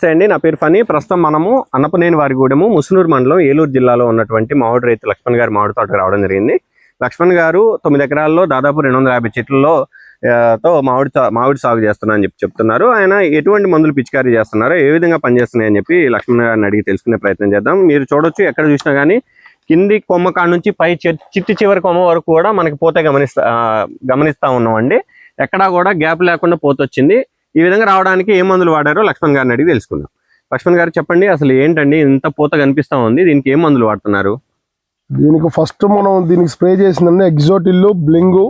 అండి నా పేరు ఫనీ. ప్రస్తుతం మనము అన్నపనేని వారిగూడెము ముసునూరు మండలం ఏలూరు జిల్లాలో ఉన్నటువంటి మామిడి రైతు లక్ష్మణ్ గారి మామిడి తోటకు రావడం జరిగింది. లక్ష్మణ్ గారు 9 ఎకరాల్లో దాదాపు 250 చెట్లలో మామిడి సాగు చేస్తున్నా అని చెప్తున్నారు. ఆయన ఎటువంటి మందులు పిచికారీ చేస్తున్నారు, ఏ విధంగా పనిచేస్తున్నాయని చెప్పి లక్ష్మణ్ గారిని అడిగి తెలుసుకునే ప్రయత్నం చేద్దాం. మీరు చూడొచ్చు, ఎక్కడ చూసినా కానీ కింది కొమ్మ కాడ నుంచి పై చిట్టి చివరి కొమ్మ వరకు కూడా మనకి పోతే గమనిస్తా ఉన్నామండి. ఎక్కడా కూడా గ్యాప్ లేకుండా పోతొచ్చింది. ఈ విధంగా రావడానికి ఏ మందులు వాడారో లక్ష్మణ్ గారిని అడిగి తెలుసుకుందాం. లక్ష్మణ్ గారు చెప్పండి, అసలు ఏంటండి ఇంత పూత కనిపిస్తా ఉంది, దీనికి ఏ మందులు వాడుతున్నారు? దీనికి ఫస్ట్ మనం దీనికి స్ప్రే చేసిందండి ఎగ్జోటిల్, బ్లింగు,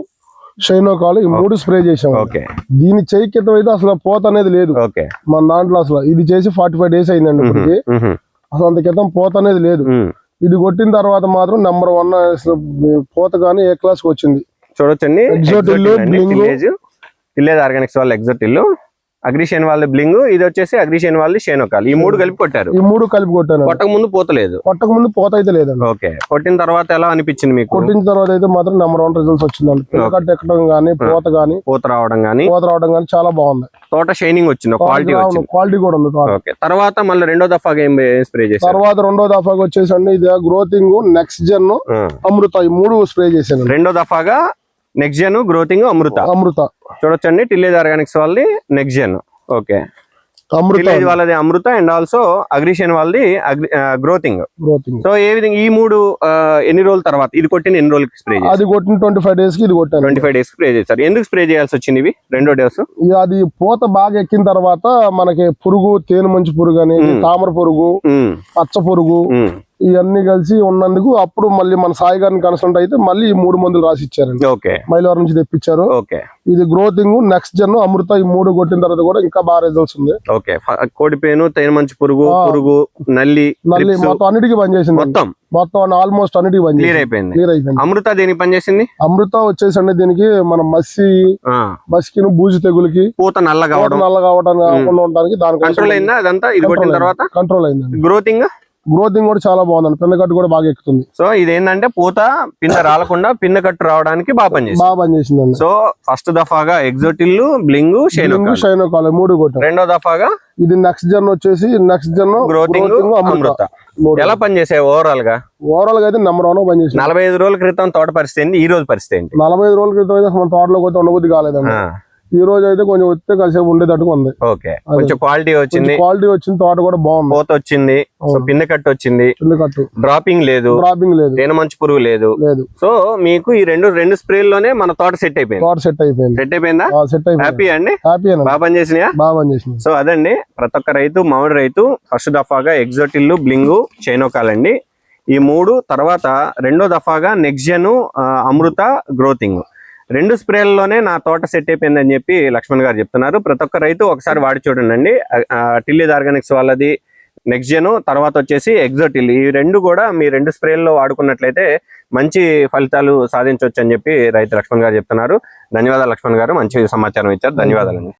షైనోకాల్, ఈ 3 స్ప్రే చేసాం. దీని క్రితం అయితే అసలు పోత అనేది లేదు మన దాంట్లో. అసలు ఇది చేసి 45 డేస్ అయిందండి ఇప్పటికి. అసలు అంత క్రితం పోత అనేది లేదు. ఇది కొట్టిన తర్వాత మాత్రం నెంబర్ 1 పోత కానీ ఏ క్లాస్ కి వచ్చింది. చూడొచ్చండి, ఎగ్జోటిల్, బ్లింగు, విలేజ్ ఆర్గానిక్స్ వాళ్ళ ఎగ్జోటిల్, అగ్రిషన్ వాళ్ళ బ్లింగ్, ఇది వచ్చేసి అగ్రిషన్ వాళ్ళది షైనోకాల్. ఈ 3 కలిపి కొట్టారు. ఈ 3 కలిపి కొట్టాను. కొట్టక ముందు పోతలేదు. కొట్టక ముందు పోత అయితే లేదండి. ఓకే, కొట్టిన తర్వాత ఎలా అనిపించింది మీకు? కొట్టిన తర్వాత అయితే మాత్రం నెంబర్ 1 రిజల్ట్స్ వచ్చిందండి. పిల్లకట్ట ఎక్కడం గానీ, పూత రావడం గానీ చాలా బాగుంది. తోట షైనింగ్ వచ్చింది, క్వాలిటీ కూడా ఉంది. ఓకే, తర్వాత మళ్ళీ రెండో దఫాగా ఏం స్ప్రే చేశారు? తర్వాత రెండో దఫాగా వచ్చేసండి ఇది గ్రోతింగ్, నెక్స్ట్ జెన్, అమృత, ఈ 3 స్ప్రే చేశాను. రెండో దఫాగా నెక్స్ట్ జెన్, గ్రోతింగ్, అమృత చూడొచ్చండి. టిల్లేజ్ ఆర్గానిక్స్ వాళ్ళది నెక్స్ట్ జెన్, ఓకే, విలేజ్ వాళ్ళది అమృత, అండ్ ఆల్సో అగ్రిషన్ వాళ్ళది గ్రోతింగ్. సో ఏ విధంగా ఈ 3 ఎన్ని రోజుల తర్వాత ఇది కొట్టిన ఎన్ని రోజులకి స్ప్రే చేశారు? అది కొట్టిన 25 డేస్ కి ఇది కొట్టాను. 25 డేస్ స్ప్రే చేశారు. ఎందుకు స్ప్రే చేయాల్సి వచ్చింది ఇవి రెండో డేస్? అది పూత బాగా ఎక్కిన తర్వాత మనకి పురుగు, తేనె మంచి పురుగు అని, తామర పురుగు, పచ్చ పురుగు, ఇవన్నీ కలిసి ఉన్నందుకు అప్పుడు మళ్ళీ మన సాయి గారిని కన్సల్ట్ అయితే మళ్ళీ ఈ 3 మందులు రాసి ఇచ్చారండి. మైలవరం నుంచి తెప్పించారు. ఇది గ్రోతింగ్, నెక్స్ట్ జెన్, అమృత, ఈ 3 కొట్టిన తర్వాత కూడా ఇంకా బాగా రిజల్ట్స్ ఉంది. కోడిపేను, తేనె మంచి పురుగు, నల్లి మొత్తం అన్నిటికీ పనిచేసింది. మొత్తం ఆల్మోస్ట్ అన్నిటికీ క్లియర్ అయిపోయింది. అమృత దేనికి పనిచేసింది? అమృత వచ్చేసండి దీనికి మన మస్కి, బూజు తెగులకి, పూత నల్లగా ఉండడానికి దాని కంట్రోల్ అయిందా? అదంతా ఇది కొట్టిన తర్వాత కంట్రోల్ అయింది. గ్రోతింగ్ కూడా చాలా బాగుందండి. పిన్న కట్టు కూడా బాగా ఎక్కుతుంది. సో ఇదేంటంటే పూత పింద రాలకుండా పిన్న కట్టు రావడానికి బాగా పనిచేసింది. సో ఫస్ట్ దఫాగా ఎగ్జోటిల్, బ్లింగ్, షైనోకాల్ 3 కొట్టారు. రెండో దఫాగా ఇది నెక్స్ట్ జెన్ వచ్చేసి నెక్స్ట్ జెన్, గ్రోతింగ్, అమృత. ఎలా పనిచేసాయి ఓవరాల్ గా? అయితే నెంబర్ 1 పనిచేసింది. 45 రోజుల క్రితం తోట పరిస్థితి ఏంటి, ఈ రోజు పరిస్థితి ఏంటి? 45 రోజుల క్రితం అయితే మన తోటలోకి అయితే ఉండబుద్ధి కాలేదండి. ఈ రోజు అయితే కొంచెం వస్తే కాసేపు ఉండేటట్టుగా ఉంది. కొంచెం క్వాలిటీ వచ్చింది, తోట కూడా బాగుంది. పోత వచ్చింది, పిందె కట్టు వచ్చింది, డ్రాపింగ్ లేదు, తేనె మంచి పురుగు లేదు. సో మీకు ఈ రెండు స్ప్రేల్లోనే మన తోట సెట్ అయిపోయిందా? హ్యాపీ అండి? బాగా పనిచేసినాయా? సో అదండి, ప్రతి ఒక్క రైతు, మామిడి రైతు ఫస్ట్ దఫాగా ఎగ్జోటిల్, బ్లింగు, షైనోకాల్ అండి ఈ 3, తర్వాత రెండో దఫాగా నెక్స్ట్ జెన్, అమృత, గ్రోతింగ్, 2 స్ప్రేలలోనే నా తోట సెట్ అయిపోయిందని చెప్పి లక్ష్మణ్ గారు చెప్తున్నారు. ప్రతి ఒక్క రైతు ఒకసారి వాడి చూడండి. టిల్లేజ్ ఆర్గానిక్స్ వాళ్ళది నెక్స్ట్ జెన్, తర్వాత వచ్చేసి ఎగ్జోటిల్, ఈ 2 కూడా మీ 2 స్ప్రేల్లో వాడుకున్నట్లయితే మంచి ఫలితాలు సాధించవచ్చు అని చెప్పి రైతు లక్ష్మణ్ గారు చెప్తున్నారు. ధన్యవాదాలు లక్ష్మణ్ గారు, మంచి సమాచారం ఇచ్చారు. ధన్యవాదాలండి.